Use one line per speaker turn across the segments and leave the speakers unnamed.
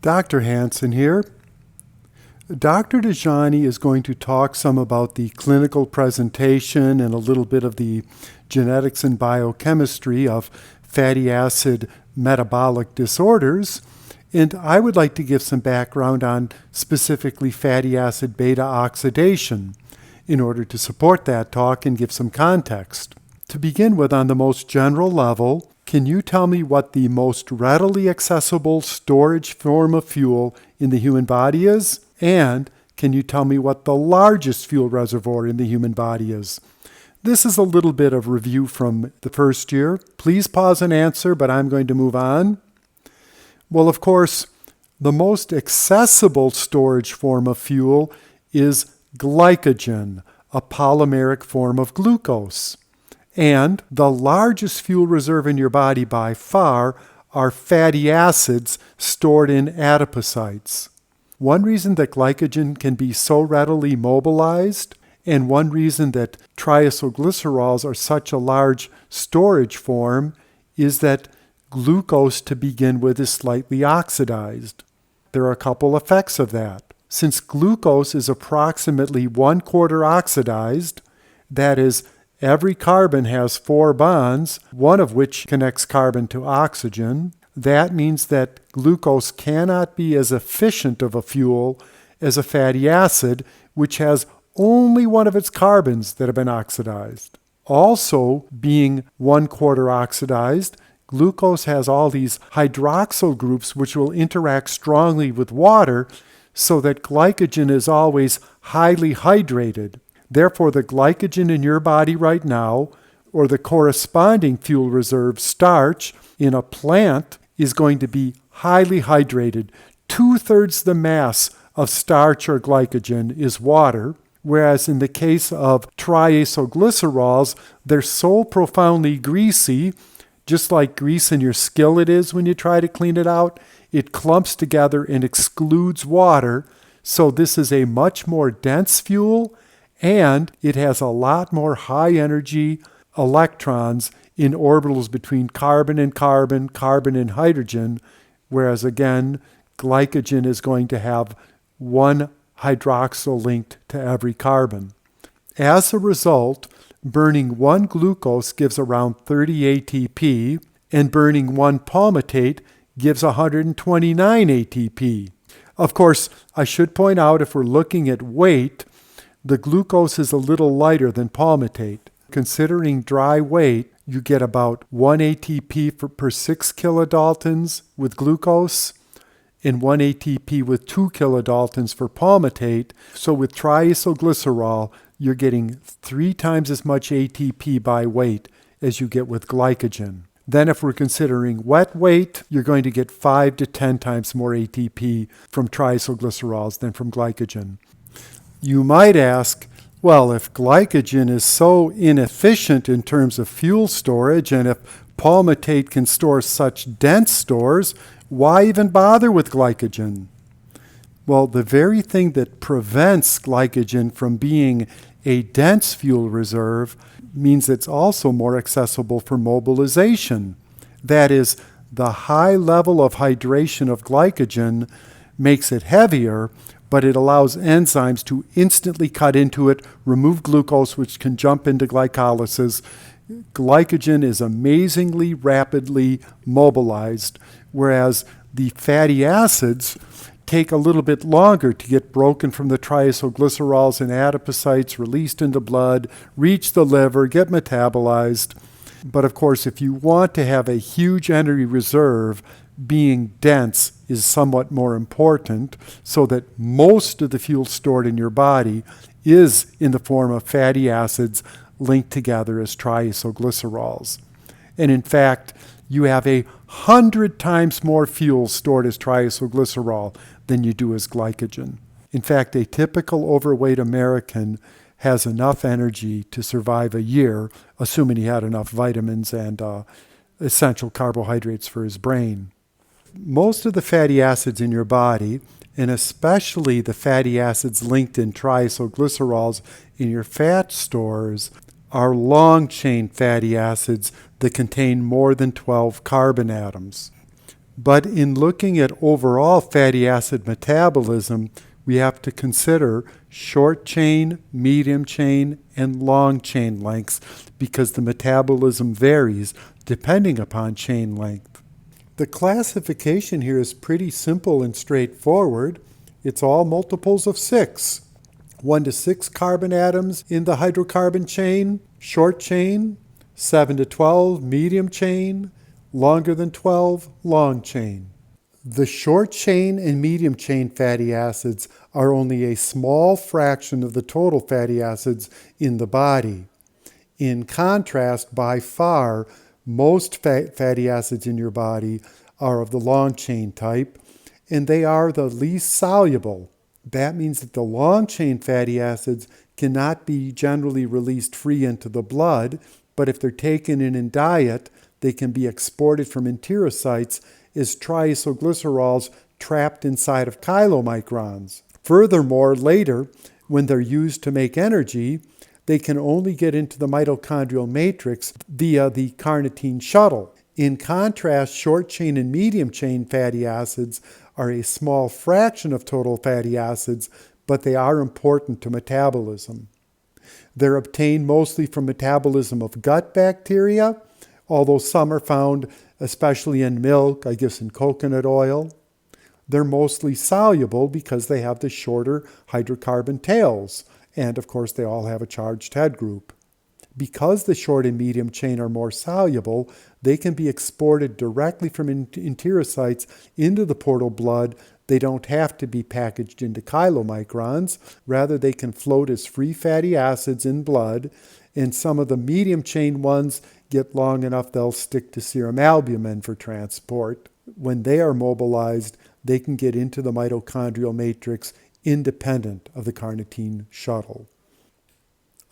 Dr. Hansen here. Dr. Dejani is going to talk some about the clinical presentation and a little bit of the genetics and biochemistry of fatty acid metabolic disorders. And I would like to give some background on specifically fatty acid beta oxidation in order to support that talk and give some context. To begin with, on the most general level, can you tell me what the most readily accessible storage form of fuel in the human body is? And can you tell me what the largest fuel reservoir in the human body is? This is a little bit of review from the first year. Please pause and answer, but I'm going to move on. Well, of course, the most accessible storage form of fuel is glycogen, a polymeric form of glucose. And the largest fuel reserve in your body by far are fatty acids stored in adipocytes. One reason that glycogen can be so readily mobilized, and one reason that triacylglycerols are such a large storage form, is that glucose to begin with is slightly oxidized. There are a couple effects of that. Since glucose is approximately 1/4 oxidized, that is, every carbon has 4 bonds, one of which connects carbon to oxygen. That means that glucose cannot be as efficient of a fuel as a fatty acid, which has only one of its carbons that have been oxidized. Also, being 1/4 oxidized, glucose has all these hydroxyl groups which will interact strongly with water so that glycogen is always highly hydrated. Therefore, the glycogen in your body right now, or the corresponding fuel reserve starch in a plant, is going to be highly hydrated. 2/3 the mass of starch or glycogen is water, whereas in the case of triacylglycerols, they're so profoundly greasy, just like grease in your skillet is when you try to clean it out, it clumps together and excludes water. So this is a much more dense fuel, and it has a lot more high-energy electrons in orbitals between carbon and carbon, carbon and hydrogen, whereas again, glycogen is going to have one hydroxyl linked to every carbon. As a result, burning 1 glucose gives around 30 ATP, and burning 1 palmitate gives 129 ATP. Of course, I should point out, if we're looking at weight, the glucose is a little lighter than palmitate. Considering dry weight, you get about 1 ATP per 6 kilodaltons with glucose and 1 ATP with 2 kilodaltons for palmitate. So with triacylglycerol, you're getting 3 times as much ATP by weight as you get with glycogen. Then if we're considering wet weight, you're going to get 5 to 10 times more ATP from triacylglycerols than from glycogen. You might ask, well, if glycogen is so inefficient in terms of fuel storage, and if palmitate can store such dense stores, why even bother with glycogen? Well, the very thing that prevents glycogen from being a dense fuel reserve means it's also more accessible for mobilization. That is, the high level of hydration of glycogen makes it heavier, but it allows enzymes to instantly cut into it, remove glucose, which can jump into glycolysis. Glycogen is amazingly rapidly mobilized, whereas the fatty acids take a little bit longer to get broken from the triacylglycerols and adipocytes, released into blood, reach the liver, get metabolized. But of course, if you want to have a huge energy reserve, being dense is somewhat more important, so that most of the fuel stored in your body is in the form of fatty acids linked together as triacylglycerols. And in fact, you have 100 times more fuel stored as triacylglycerol than you do as glycogen. In fact, a typical overweight American has enough energy to survive a year, assuming he had enough vitamins and essential carbohydrates for his brain. Most of the fatty acids in your body, and especially the fatty acids linked in triacylglycerols in your fat stores, are long-chain fatty acids that contain more than 12 carbon atoms. But in looking at overall fatty acid metabolism, we have to consider short chain, medium chain, and long chain lengths because the metabolism varies depending upon chain length. The classification here is pretty simple and straightforward. It's all multiples of 6. 1 to 6 carbon atoms in the hydrocarbon chain, short chain, 7 to 12, medium chain, longer than 12, long chain. The short chain and medium chain fatty acids are only a small fraction of the total fatty acids in the body. In contrast, by far, most fatty acids in your body are of the long chain type, and they are the least soluble. That means that the long chain fatty acids cannot be generally released free into the blood, but if they're taken in diet, they can be exported from enterocytes as triacylglycerols trapped inside of chylomicrons. Furthermore, later, when they're used to make energy, they can only get into the mitochondrial matrix via the carnitine shuttle. In contrast, short chain and medium chain fatty acids are a small fraction of total fatty acids, but they are important to metabolism. They're obtained mostly from metabolism of gut bacteria, although some are found especially in milk, I guess in coconut oil. They're mostly soluble because they have the shorter hydrocarbon tails, and of course they all have a charged head group. Because the short and medium chain are more soluble, they can be exported directly from enterocytes into the portal blood. They don't have to be packaged into chylomicrons. Rather, they can float as free fatty acids in blood, and some of the medium chain ones get long enough they'll stick to serum albumin for transport. When they are mobilized, they can get into the mitochondrial matrix independent of the carnitine shuttle.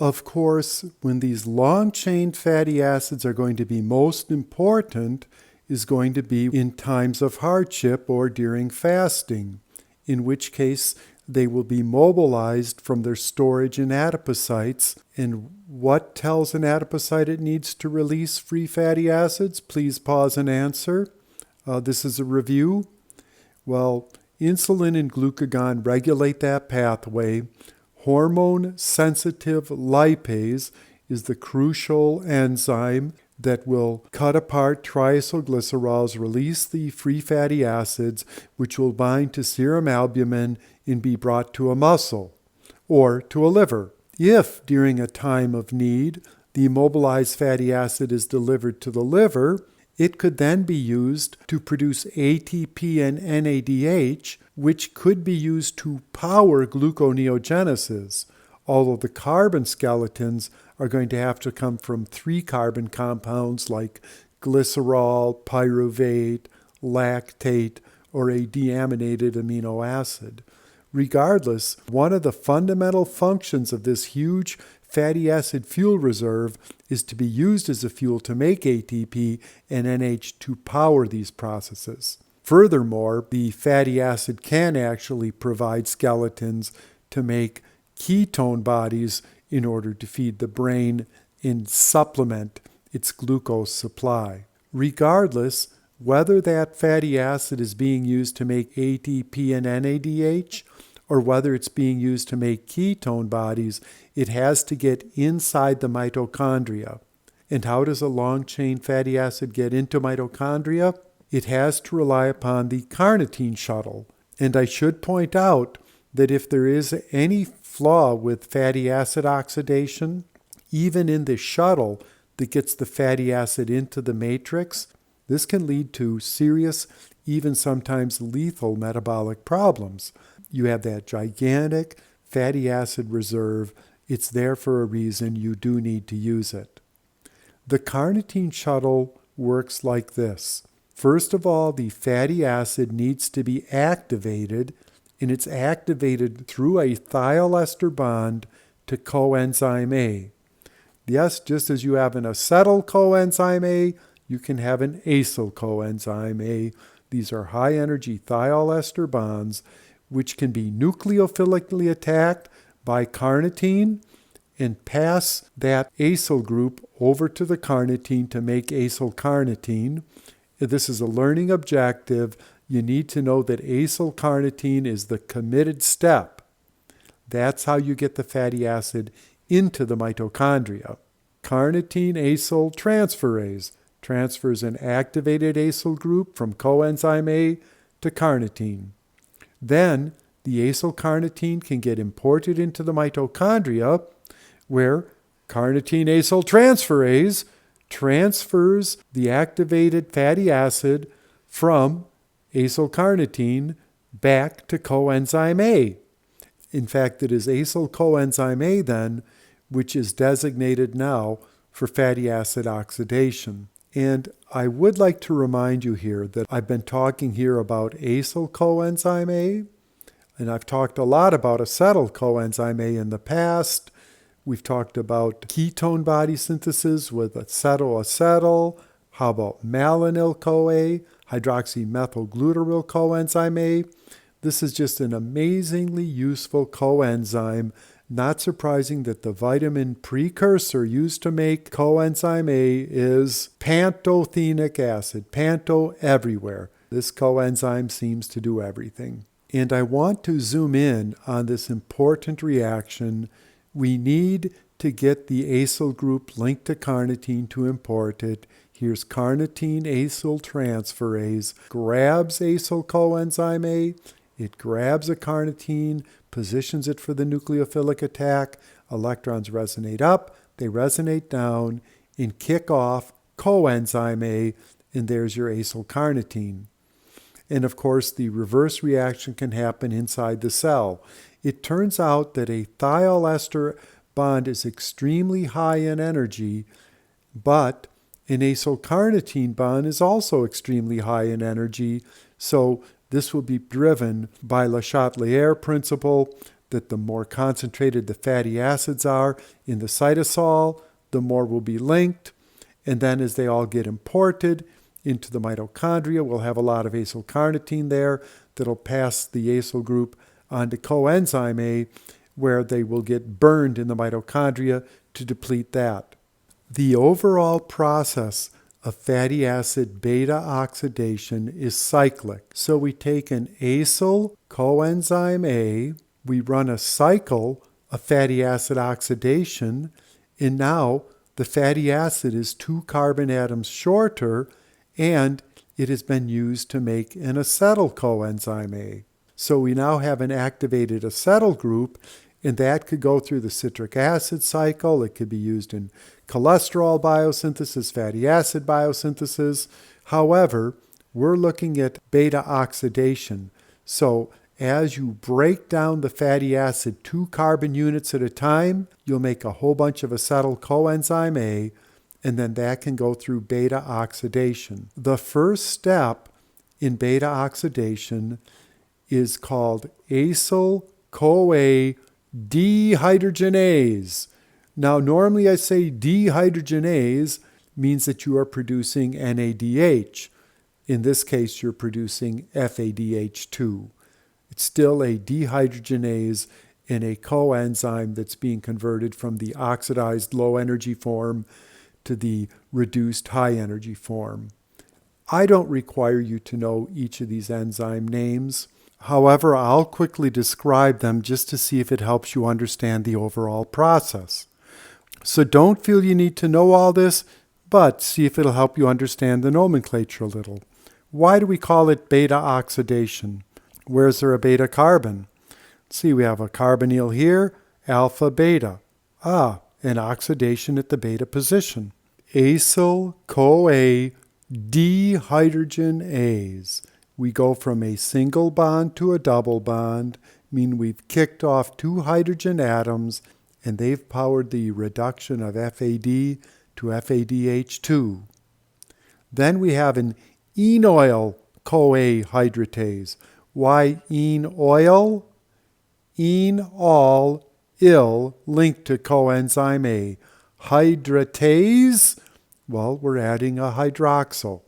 Of course, when these long-chain fatty acids are going to be most important is going to be in times of hardship or during fasting, in which case they will be mobilized from their storage in adipocytes. And what tells an adipocyte it needs to release free fatty acids? Please pause and answer. This is a review. Well, insulin and glucagon regulate that pathway. Hormone-sensitive lipase is the crucial enzyme that will cut apart triacylglycerols, release the free fatty acids, which will bind to serum albumin and be brought to a muscle or to a liver. If, during a time of need, the immobilized fatty acid is delivered to the liver, it could then be used to produce ATP and NADH, which could be used to power gluconeogenesis, although the carbon skeletons are going to have to come from 3-carbon compounds like glycerol, pyruvate, lactate, or a deaminated amino acid. Regardless, one of the fundamental functions of this huge fatty acid fuel reserve is to be used as a fuel to make ATP and NH to power these processes. Furthermore, the fatty acid can actually provide skeletons to make ketone bodies in order to feed the brain and supplement its glucose supply. Regardless, whether that fatty acid is being used to make ATP and NADH or whether it's being used to make ketone bodies, it has to get inside the mitochondria. And how does a long-chain fatty acid get into mitochondria? It has to rely upon the carnitine shuttle. And I should point out that if there is any flaw with fatty acid oxidation, even in the shuttle that gets the fatty acid into the matrix, this can lead to serious, even sometimes lethal metabolic problems. You have that gigantic fatty acid reserve. It's there for a reason. You do need to use it. The carnitine shuttle works like this. First of all, the fatty acid needs to be activated, and it's activated through a thiol-ester bond to coenzyme A. Yes, just as you have an acetyl coenzyme A, you can have an acyl coenzyme A. These are high-energy thiol-ester bonds which can be nucleophilically attacked by carnitine and pass that acyl group over to the carnitine to make acyl carnitine. This is a learning objective. You need to know that acylcarnitine is the committed step. That's how you get the fatty acid into the mitochondria. Carnitine acyl transferase transfers an activated acyl group from coenzyme A to carnitine. Then the acylcarnitine can get imported into the mitochondria, where carnitine acyl transferase transfers the activated fatty acid from acylcarnitine back to coenzyme A. In fact, it is acyl coenzyme A then, which is designated now for fatty acid oxidation. And I would like to remind you here that I've been talking here about acyl coenzyme A, and I've talked a lot about acetyl coenzyme A in the past. We've talked about ketone body synthesis with acetyl-acetyl. How about malonyl-CoA, hydroxymethylglutaril coenzyme A? This is just an amazingly useful coenzyme. Not surprising that the vitamin precursor used to make coenzyme A is pantothenic acid. Panto everywhere. This coenzyme seems to do everything. And I want to zoom in on this important reaction. We need to get the acyl group linked to carnitine to import it. Here's carnitine acyl transferase, grabs acyl coenzyme A, it grabs a carnitine, positions it for the nucleophilic attack, electrons resonate up, they resonate down, and kick off coenzyme A, and there's your acyl carnitine. And of course, the reverse reaction can happen inside the cell. It turns out that a thiol ester bond is extremely high in energy, but an acyl carnitine bond is also extremely high in energy. So this will be driven by Le Chatelier principle, that the more concentrated the fatty acids are in the cytosol, the more will be linked. And then as they all get imported into the mitochondria, we'll have a lot of acyl carnitine there that'll pass the acyl group onto coenzyme A, where they will get burned in the mitochondria to deplete that. The overall process of fatty acid beta oxidation is cyclic. So we take an acyl coenzyme A, we run a cycle of fatty acid oxidation, and now the fatty acid is 2 carbon atoms shorter, and it has been used to make an acetyl coenzyme A. So we now have an activated acetyl group, and that could go through the citric acid cycle. It could be used in cholesterol biosynthesis, fatty acid biosynthesis. However, we're looking at beta oxidation. So as you break down the fatty acid 2 carbon units at a time, you'll make a whole bunch of acetyl coenzyme A, and then that can go through beta oxidation. The first step in beta oxidation is called acyl-CoA dehydrogenase. Now, normally I say dehydrogenase means that you are producing NADH. In this case, you're producing FADH2. It's still a dehydrogenase in a coenzyme that's being converted from the oxidized low-energy form to the reduced high-energy form. I don't require you to know each of these enzyme names. However, I'll quickly describe them just to see if it helps you understand the overall process. So don't feel you need to know all this, but see if it'll help you understand the nomenclature a little. Why do we call it beta oxidation? Where's there a beta carbon? Let's see, we have a carbonyl here, alpha beta. An oxidation at the beta position. Acyl-CoA dehydrogenase. We go from a single bond to a double bond, meaning we've kicked off 2 hydrogen atoms, and they've powered the reduction of FAD to FADH2. Then we have an enoyl-CoA hydratase. Why enoyl? Enol-il linked to coenzyme A. Hydratase? Well, we're adding a hydroxyl.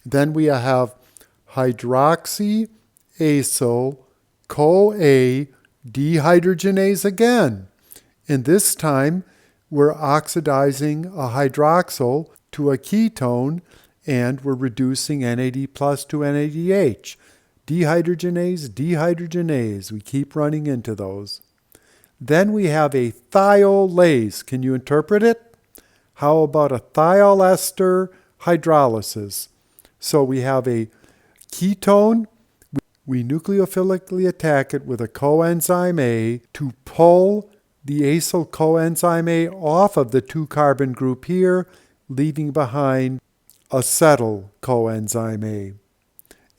Then we have hydroxyacyl-CoA dehydrogenase again. And this time, we're oxidizing a hydroxyl to a ketone, and we're reducing NAD plus to NADH. Dehydrogenase, dehydrogenase. We keep running into those. Then we have a thiolase. Can you interpret it? How about a thiolester hydrolysis? So we have a ketone. We nucleophilically attack it with a coenzyme A to pull the acyl coenzyme A off of the 2-carbon group here, leaving behind acetyl coenzyme A.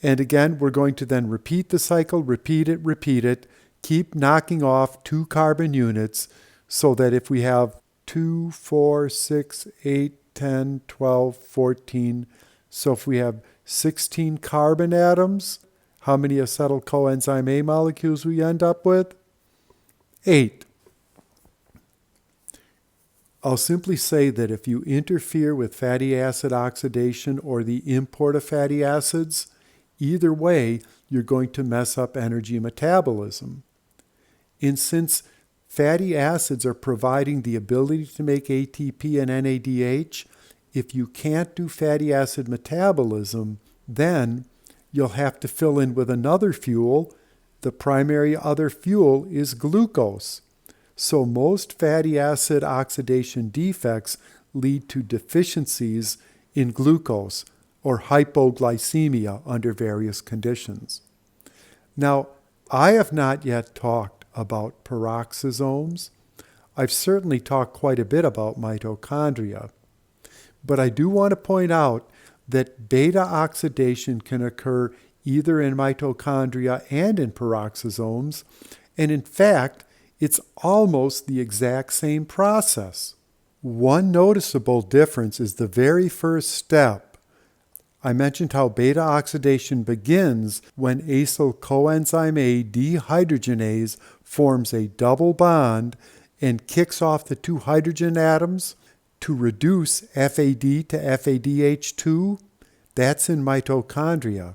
And again, we're going to then repeat the cycle, repeat it, keep knocking off 2 carbon units so that if we have 2, 4, 6, 8, 10, 12, 14, so if we have 16 carbon atoms, how many acetyl coenzyme A molecules we end up with? 8. I'll simply say that if you interfere with fatty acid oxidation or the import of fatty acids, either way, you're going to mess up energy metabolism. And since fatty acids are providing the ability to make ATP and NADH, if you can't do fatty acid metabolism, then you'll have to fill in with another fuel. The primary other fuel is glucose. So most fatty acid oxidation defects lead to deficiencies in glucose or hypoglycemia under various conditions. Now, I have not yet talked about peroxisomes. I've certainly talked quite a bit about mitochondria. But I do want to point out that beta oxidation can occur either in mitochondria and in peroxisomes, and in fact, it's almost the exact same process. One noticeable difference is the very first step. I mentioned how beta oxidation begins when acyl coenzyme A dehydrogenase forms a double bond and kicks off the 2 hydrogen atoms to reduce FAD to FADH2. That's in mitochondria.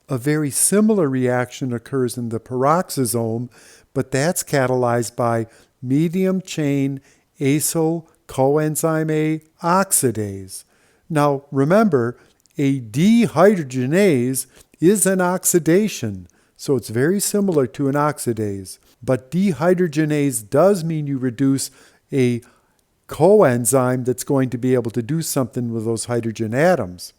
A very similar reaction occurs in the peroxisome, but that's catalyzed by medium-chain acyl coenzyme A oxidase. Now, remember, a dehydrogenase is an oxidation, so it's very similar to an oxidase. But dehydrogenase does mean you reduce a coenzyme that's going to be able to do something with those hydrogen atoms.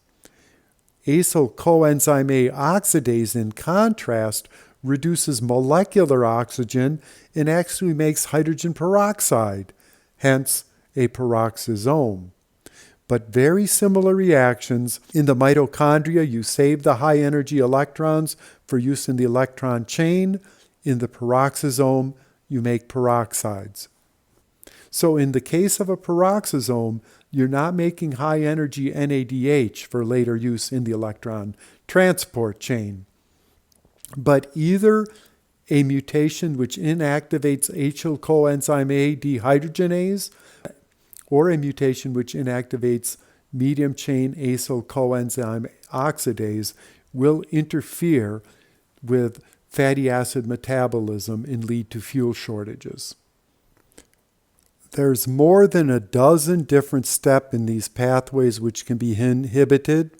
Acyl coenzyme A oxidase, in contrast, reduces molecular oxygen and actually makes hydrogen peroxide, hence a peroxisome. But very similar reactions. In the mitochondria, you save the high-energy electrons for use in the electron chain. In the peroxisome, you make peroxides. So in the case of a peroxisome, you're not making high-energy NADH for later use in the electron transport chain. But either a mutation which inactivates acyl coenzyme A dehydrogenase or a mutation which inactivates medium-chain acyl coenzyme oxidase will interfere with fatty acid metabolism and lead to fuel shortages. There's more than a dozen different steps in these pathways which can be inhibited.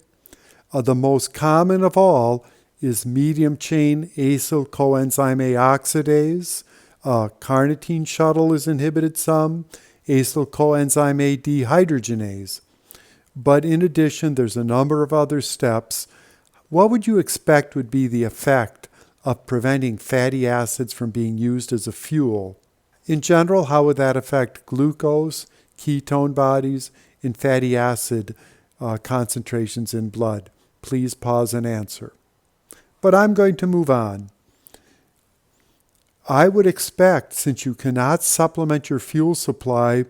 The most common of all is medium-chain acyl coenzyme A oxidase. Carnitine shuttle is inhibited some. Acyl coenzyme A dehydrogenase. But in addition, there's a number of other steps. What would you expect would be the effect of preventing fatty acids from being used as a fuel? In general, how would that affect glucose, ketone bodies, and fatty acid concentrations in blood? Please pause and answer. But I'm going to move on. I would expect, since you cannot supplement your fuel supply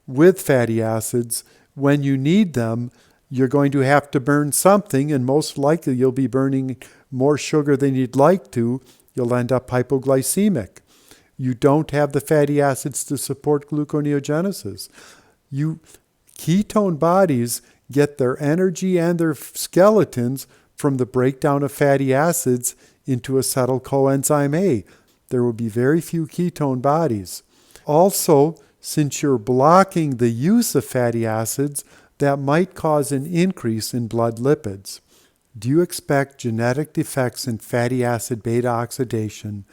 with fatty acids, when you need them, you're going to have to burn something, and most likely you'll be burning more sugar than you'd like to. You'll end up hypoglycemic. You don't have the fatty acids to support gluconeogenesis. Ketone bodies get their energy and their skeletons from the breakdown of fatty acids into acetyl coenzyme A. There will be very few ketone bodies. Also, since you're blocking the use of fatty acids that might cause an increase in blood lipids. Do you expect genetic defects in fatty acid beta oxidation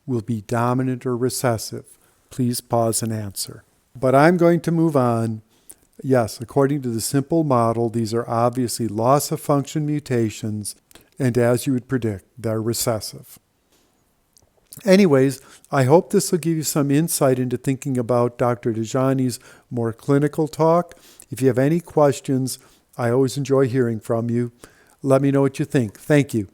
will be dominant or recessive? Please pause and answer. But I'm going to move on. Yes, according to the simple model, these are obviously loss of function mutations, and as you would predict, they're recessive. Anyways, I hope this will give you some insight into thinking about Dr. Dajani's more clinical talk. If you have any questions, I always enjoy hearing from you. Let me know what you think. Thank you.